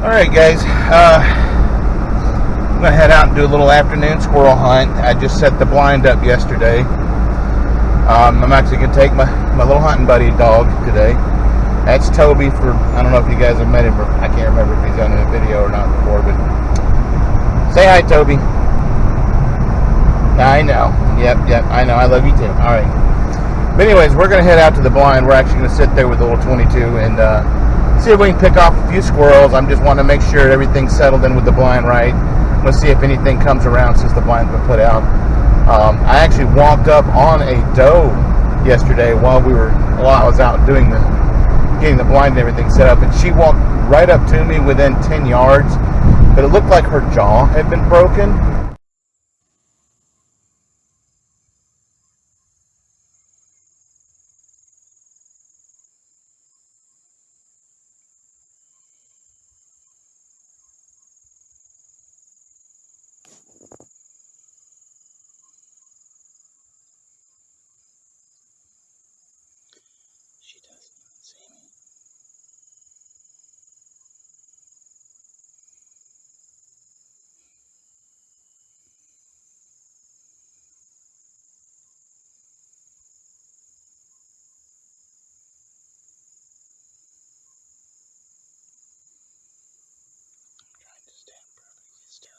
Alright guys, I'm going to head out and do a little afternoon squirrel hunt. I just set the blind up yesterday. I'm actually going to take my little hunting buddy dog today. That's Toby. I don't know if you guys have met him, or I can't remember if he's done a video or not before, but say hi, Toby. I know. Yep, I know. I love you too. Alright. But anyways, we're going to head out to the blind. We're actually going to sit there with the little 22 and see if we can pick off a few squirrels. I just want to make sure everything's settled in with the blind right. Let's see if anything comes around since the blind's been put out. I actually walked up on a doe yesterday while I was out getting the blind and everything set up, and she walked right up to me within 10 yards, but it looked like her jaw had been broken. She doesn't even see me. I'm trying to stand perfectly still.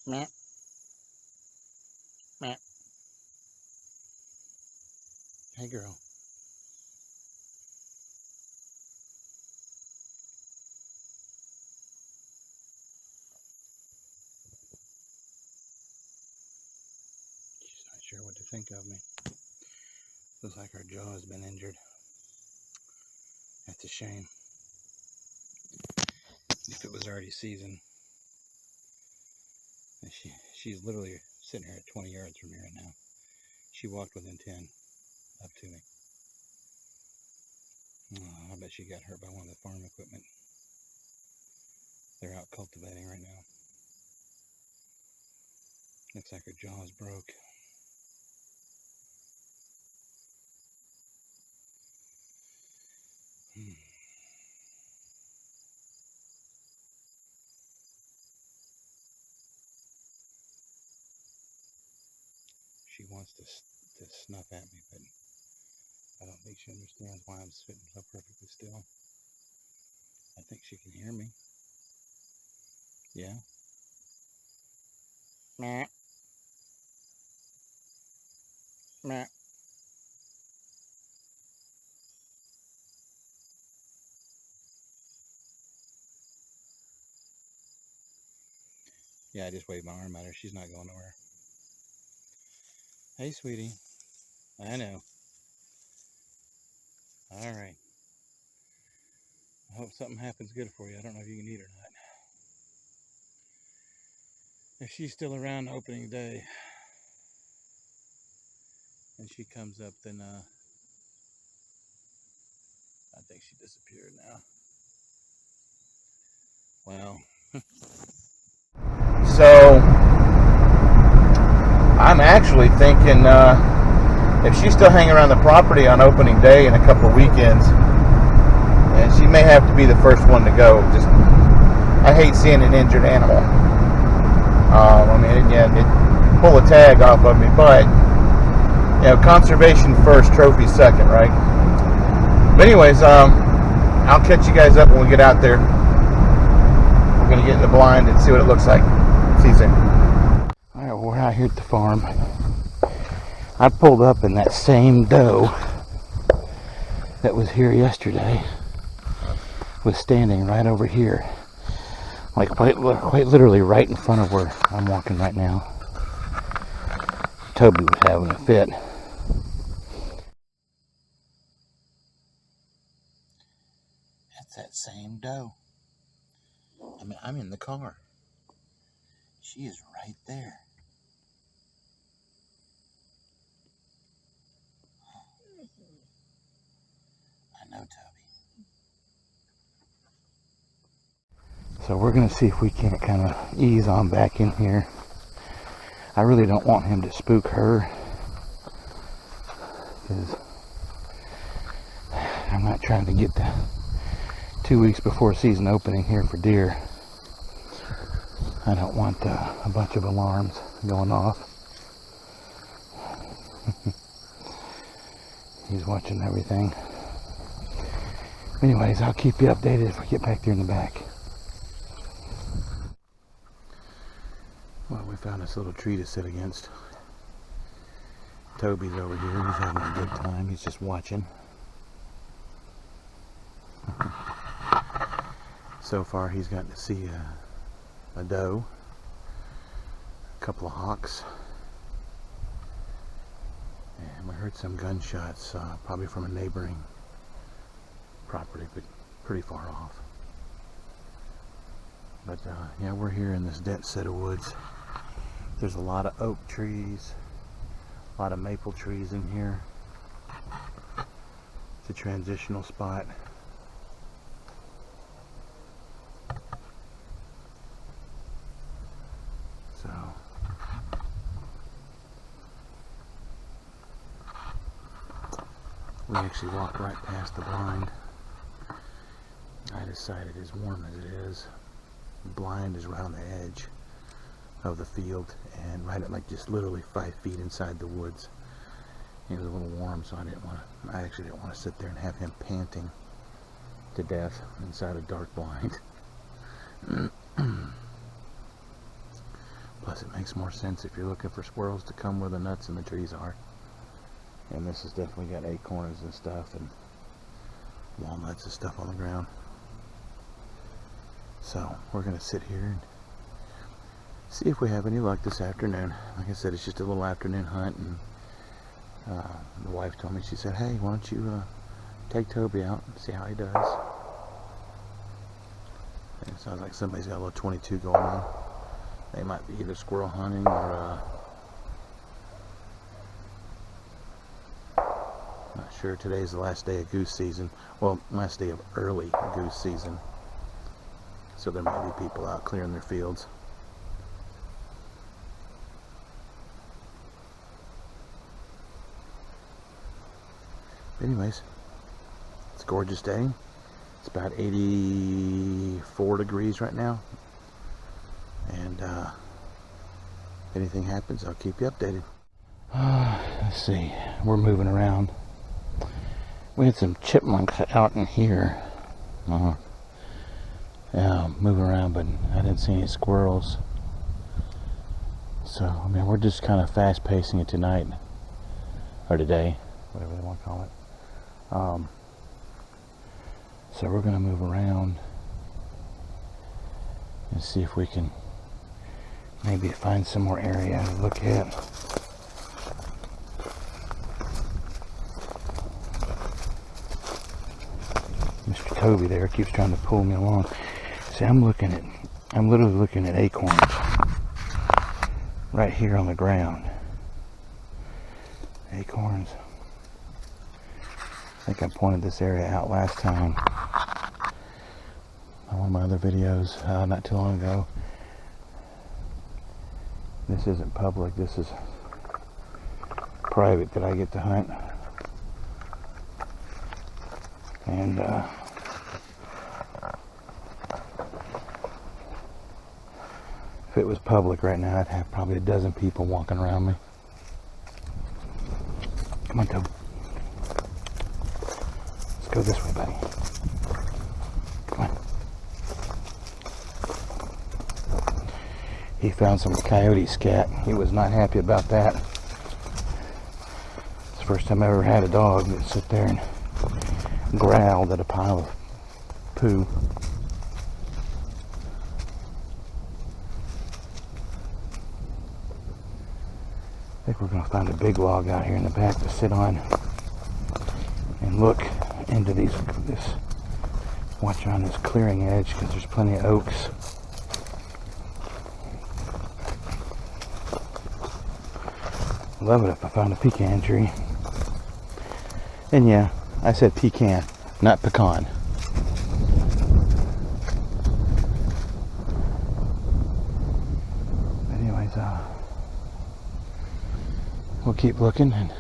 Meh. Meh. Hey girl. She's not sure what to think of me. Looks like her jaw has been injured. That's a shame. If it was already seasoned. She's literally sitting here at 20 yards from here now. She walked within 10 up to me. Oh, I bet she got hurt by one of the farm equipment. They're out cultivating right now. Looks like her jaw's broke. She wants to snuff at me, but I don't think she understands why I'm sitting so perfectly still. I think she can hear me. Yeah. Meh. Meh. Yeah, I just waved my arm at her. She's not going nowhere. Hey, sweetie. I know. All right. I hope something happens good for you. I don't know if you can eat or not. If she's still around opening day and she comes up, then I think she disappeared now. Well, so I'm actually thinking if she's still hanging around the property on opening day in a couple of weekends, and she may have to be the first one to go. Just, I hate seeing an injured animal. I mean, again, it pull a tag off of me, but you know, conservation first, trophy second, right? But anyways, I'll catch you guys up when we get out there. We're gonna get in the blind and see what it looks like. See you soon. All right, we're out here at the farm. I pulled up and that same doe that was here yesterday was standing right over here, like quite literally right in front of where I'm walking right now. Toby was having a fit. That's that same doe. I mean, I'm in the car. She is right there. I know, Toby. So we're going to see if we can't kind of ease on back in here. I really don't want him to spook her, because I'm not trying to get to 2 weeks before season opening here for deer. I don't want a bunch of alarms going off. He's watching everything. Anyways, I'll keep you updated if we get back there in the back. Well, we found this little tree to sit against. Toby's over here. He's having a good time. He's just watching. So far, he's gotten to see a doe, a couple of hawks, and we heard some gunshots, probably from a neighboring property, but pretty far off. But yeah, we're here in this dense set of woods. There's a lot of oak trees, a lot of maple trees in here. It's a transitional spot. So we actually walked right past the blind. I decided, as warm as it is, the blind is right on the edge of the field and right at like just literally 5 feet inside the woods. It was a little warm, so I actually didn't want to sit there and have him panting to death inside a dark blind. Plus, it makes more sense if you're looking for squirrels to come where the nuts and the trees are. And this has definitely got acorns and stuff and walnuts and stuff on the ground. So we're going to sit here and see if we have any luck this afternoon. Like I said, it's just a little afternoon hunt, and the wife told me, she said, hey, why don't you take Toby out and see how he does. And it sounds like somebody's got a little 22 going on. They might be either squirrel hunting or not sure. Today's the last day of goose season. Well, last day of early goose season. So there might be people out clearing their fields. But anyways, it's a gorgeous day. It's about 84 degrees right now. And if anything happens, I'll keep you updated. Let's see. We're moving around. We had some chipmunks out in here. Yeah, moving around, but I didn't see any squirrels. So, I mean, we're just kind of fast pacing it tonight. Or today. Whatever they want to call it. So we're going to move around and see if we can maybe find some more area to look at. Mr. Toby there keeps trying to pull me along. See, I'm literally looking at acorns right here on the ground. Acorns. I think I pointed this area out last time on one of my other videos not too long ago. This isn't public, this is private that I get to hunt. And if it was public right now, I'd have probably a dozen people walking around me. Come on, Toby. Let's go this way, buddy. Come on. He found some coyote scat. He was not happy about that. It's the first time I ever had a dog that sit there and growled at a pile of poo. I think we're going to find a big log out here in the back to sit on and look into this watch on this clearing edge, because there's plenty of oaks. Love it if I found a pecan tree. And yeah, I said pecan, not pecan. But anyways, we'll keep looking, and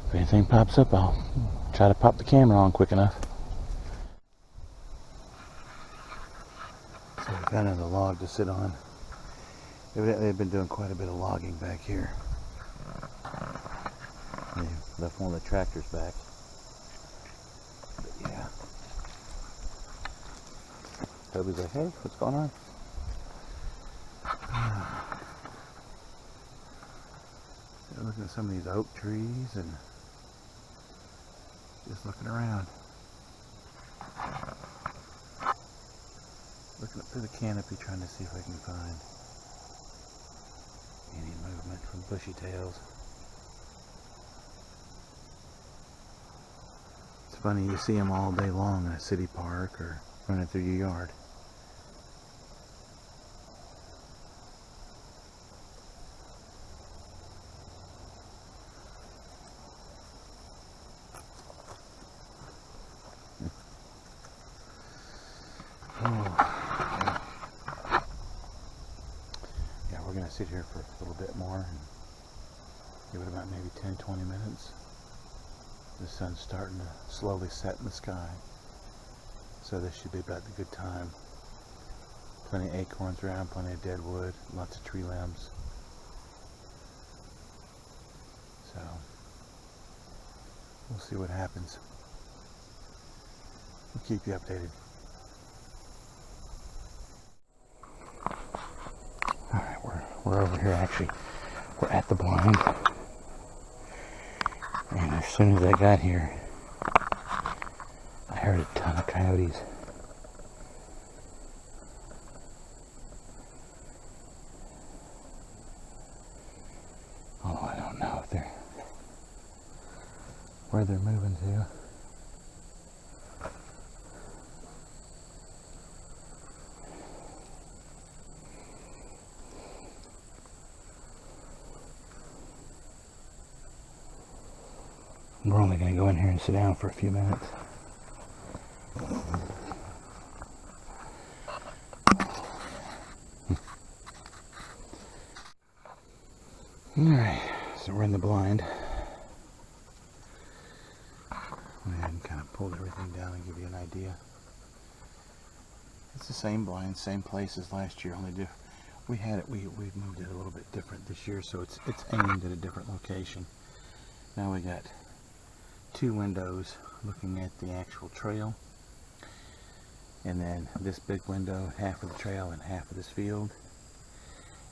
if anything pops up, I'll try to pop the camera on quick enough. So we found another log to sit on. Evidently they've been doing quite a bit of logging back here. They left one of the tractors back. But yeah. Toby's like, hey, what's going on? They're looking at some of these oak trees and just looking around. Looking up through the canopy, trying to see if I can find any movement from bushy tails. It's funny, you see them all day long in a city park or running through your yard. We're going to sit here for a little bit more and give it about maybe 10-20 minutes. The sun's starting to slowly set in the sky, so this should be about the good time. Plenty of acorns around, plenty of dead wood, lots of tree limbs. So we'll see what happens. We'll keep you updated. We're over here, actually. We're at the blind. And as soon as I got here, I heard a ton of coyotes. Oh, I don't know if where they're moving to. We're only going to go in here and sit down for a few minutes. Alright, so we're in the blind. And kind of pulled everything down and give you an idea. It's the same blind, same place as last year, only we moved it a little bit different this year, so it's aimed at a different location. Now we got 2 windows looking at the actual trail, and then this big window, half of the trail and half of this field,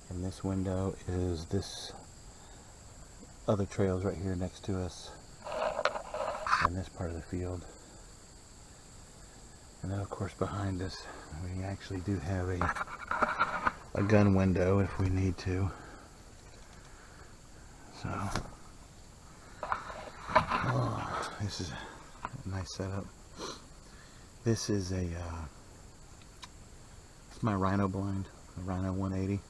and this window is this other trails right here next to us and this part of the field. And then of course behind us we actually do have a gun window if we need to. So this is a nice setup. This is it's my Rhino blind, the Rhino 180.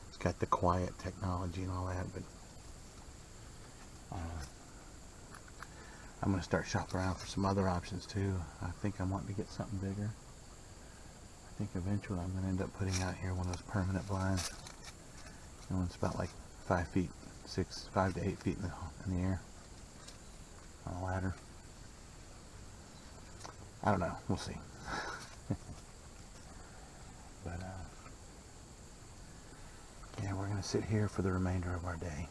It's got the quiet technology and all that, but I'm going to start shopping around for some other options too. I think I'm wanting to get something bigger. I think eventually I'm going to end up putting out here one of those permanent blinds. That one's about like 5 to 8 feet in the air on a ladder. I don't know. We'll see. But yeah, we're going to sit here for the remainder of our day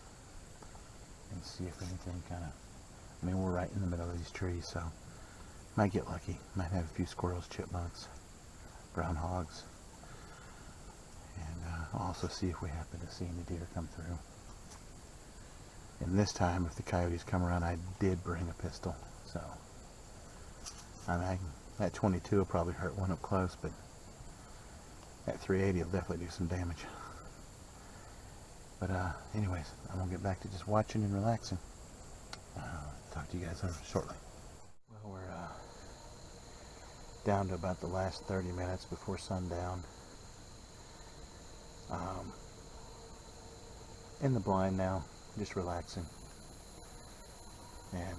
and see if anything kind of, I mean, we're right in the middle of these trees, so might get lucky. Might have a few squirrels, chipmunks, brown hogs, and I'll also see if we happen to see any deer come through. And this time, if the coyotes come around, I did bring a pistol, so I mean, that 22 will probably hurt one up close, but that 380 will definitely do some damage. But anyways, I'm gonna get back to just watching and relaxing. Talk to you guys shortly. Well, we're down to about the last 30 minutes before sundown. In the blind now, just relaxing. And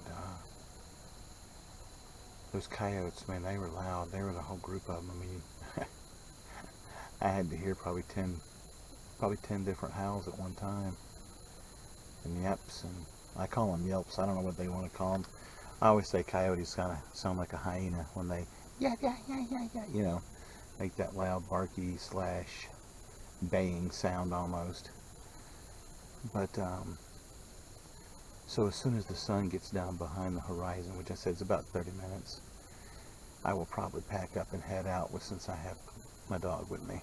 those coyotes, man, they were loud. There was a whole group of them. I mean, I had to hear probably 10 different howls at one time. And yeps, and I call them yelps. I don't know what they want to call them. I always say coyotes kind of sound like a hyena when they, yeah, you know, make that loud barky / baying sound almost. But so as soon as the sun gets down behind the horizon, which I said is about 30 minutes, I will probably pack up and head out since I have my dog with me.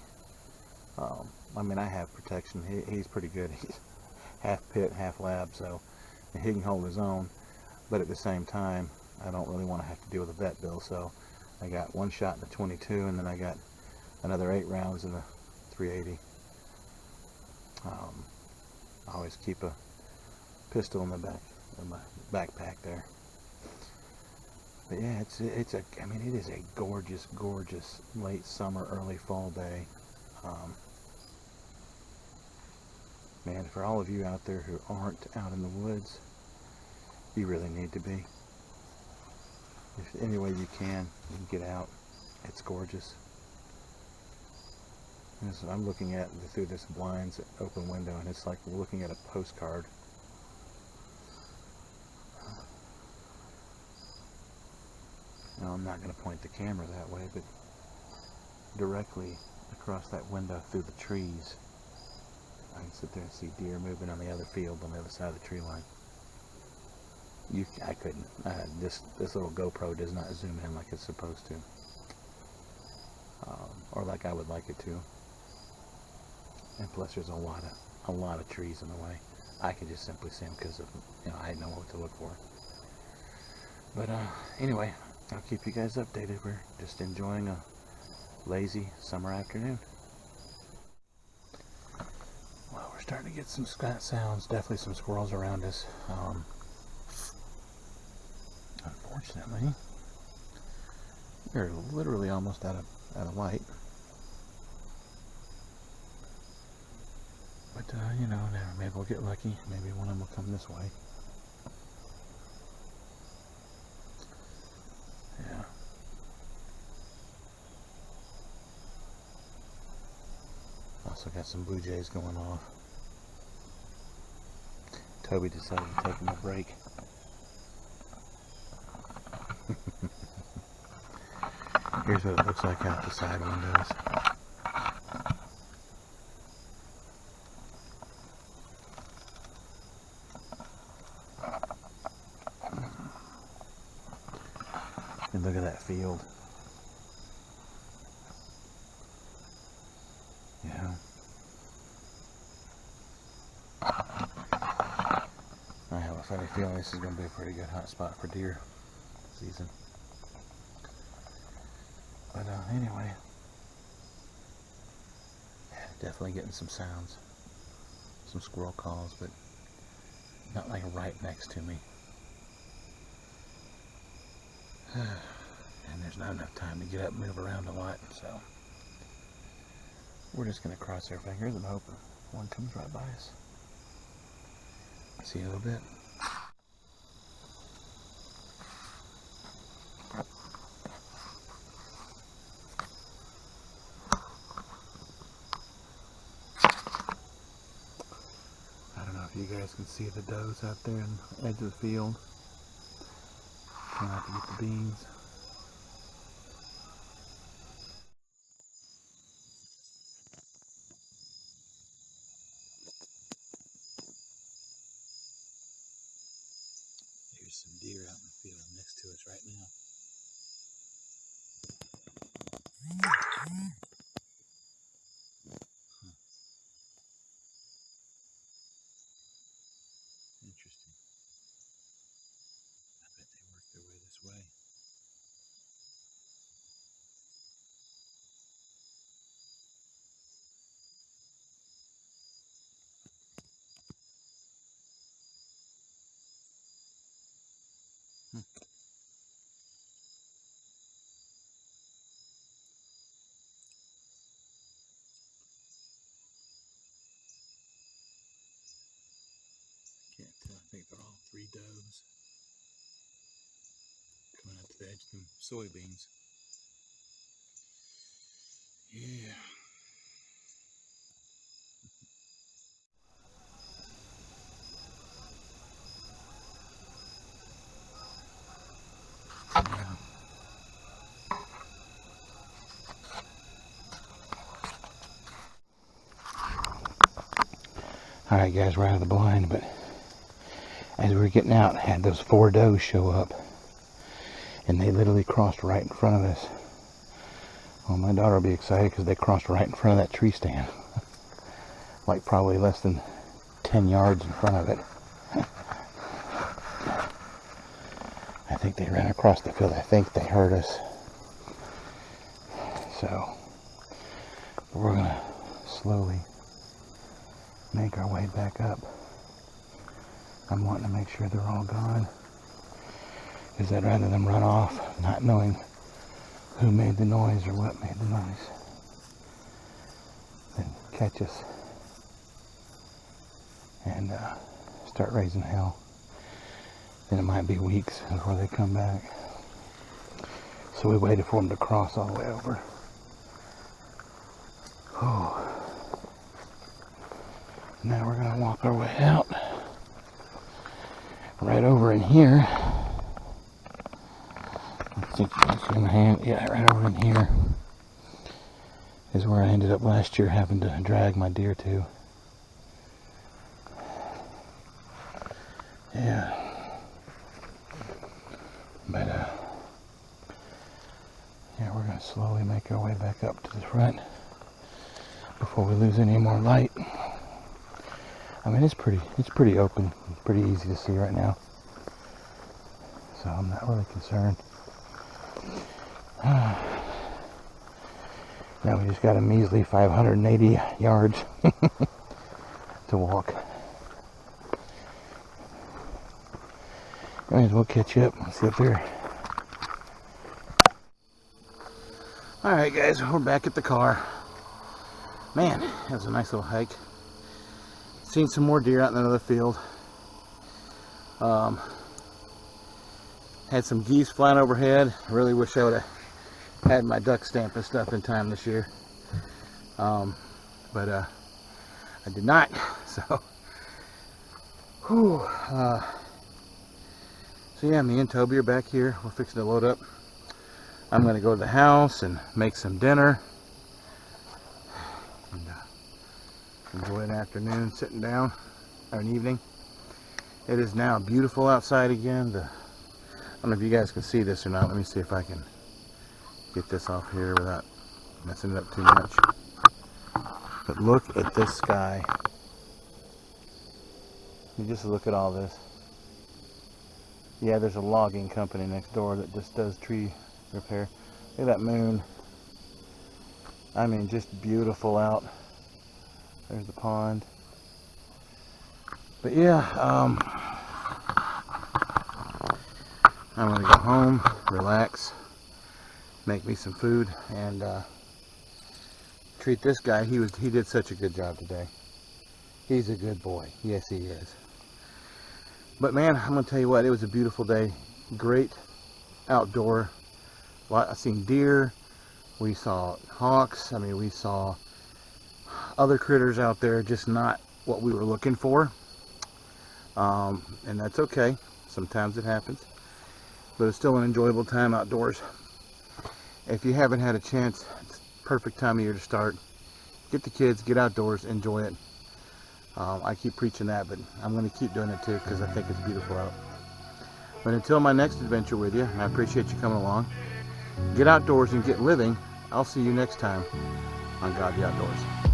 I mean, I have protection. He's pretty good. He's half pit, half lab, so he can hold his own. But at the same time, I don't really want to have to deal with a vet bill, so I got one shot in the 22, and then I got another 8 rounds in the 380. I always keep a pistol in the back of my backpack there. But yeah, I mean, it is a gorgeous, gorgeous late summer, early fall day. Man, for all of you out there who aren't out in the woods, you really need to be. If any way you can get out. It's gorgeous. And so I'm looking at through this blinds open window, and it's like looking at a postcard. Now, I'm not going to point the camera that way, but directly across that window through the trees, I can sit there and see deer moving on the other field on the other side of the tree line. I couldn't. This little GoPro does not zoom in like it's supposed to, or like I would like it to. And plus, there's a lot of trees in the way. I can just simply see them because of, you know, I know what to look for. But anyway, I'll keep you guys updated. We're just enjoying a lazy summer afternoon. Well, we're starting to get some sounds. Definitely some squirrels around us. Unfortunately, we're literally almost out of light. But you know, maybe we'll get lucky. Maybe one of them will come this way. Yeah. Also got some blue jays going off. Toby decided to take him a break. Here's what it looks like out the side windows. And look at that field. Yeah. I have a funny feeling this is going to be a pretty good hot spot for deer season. But anyway, definitely getting some sounds, some squirrel calls, but not like right next to me. And there's not enough time to get up and move around a lot, so we're just going to cross our fingers and hope one comes right by us. See you in a little bit. guys can see the does out there in the edge of the field. Trying not to get the beans. There's some deer out in the field next to us right now. Interesting. I bet they work their way this way. Can't tell. I think they're all 3 does. Coming up to the edge of them soybeans. Yeah. Alright guys, we're out of the blind, but as we were getting out, I had those 4 does show up. And they literally crossed right in front of us. Well, my daughter will be excited because they crossed right in front of that tree stand. Like probably less than 10 yards in front of it. I think they ran across the field. I think they heard us. So, we're going to slowly make our way back up. I'm wanting to make sure they're all gone. Because I'd rather them run off, not knowing who made the noise or what made the noise, than catch us and start raising hell. Then it might be weeks before they come back. So we waited for them to cross all the way over. Oh. Now we're going to walk our way out. Right over in here. I think you can see my hand. Yeah, right over in here is where I ended up last year having to drag my deer to. Yeah. But, yeah, we're going to slowly make our way back up to the front before we lose any more light. I mean, it's pretty open, pretty easy to see right now. So I'm not really concerned. Now we just got a measly 580 yards to walk. Might as well catch up. Let's see up there. Alright guys, we're back at the car. Man, that was a nice little hike. Seen some more deer out in another field. Had some geese flying overhead. I really wish I would have had my duck stamp and stuff in time this year. But I did not. So, whew, so yeah, me and Toby are back here. We're fixing to load up. I'm going to go to the house and make some dinner. And enjoy an afternoon sitting down, or an evening. It is now beautiful outside again. I don't know if you guys can see this or not. Let me see if I can get this off here without messing it up too much. But look at this sky. You just look at all this. Yeah, there's a logging company next door that just does tree repair. Look at that moon. I mean, just beautiful out. There's the pond. But yeah, I'm gonna go home, relax, make me some food, and treat this guy. He did such a good job today. He's a good boy. Yes, he is. But man, I'm gonna tell you what, it was a beautiful day. Great outdoor. I seen deer. We saw hawks. I mean, we saw other critters out there, just not what we were looking for. And that's okay. Sometimes it happens, but it's still an enjoyable time outdoors. If you haven't had a chance, it's the perfect time of year to start. Get the kids, get outdoors, enjoy it. I keep preaching that, but I'm going to keep doing it too because I think it's beautiful out. But until my next adventure with you, and I appreciate you coming along, get outdoors and get living. I'll see you next time on God the Outdoors.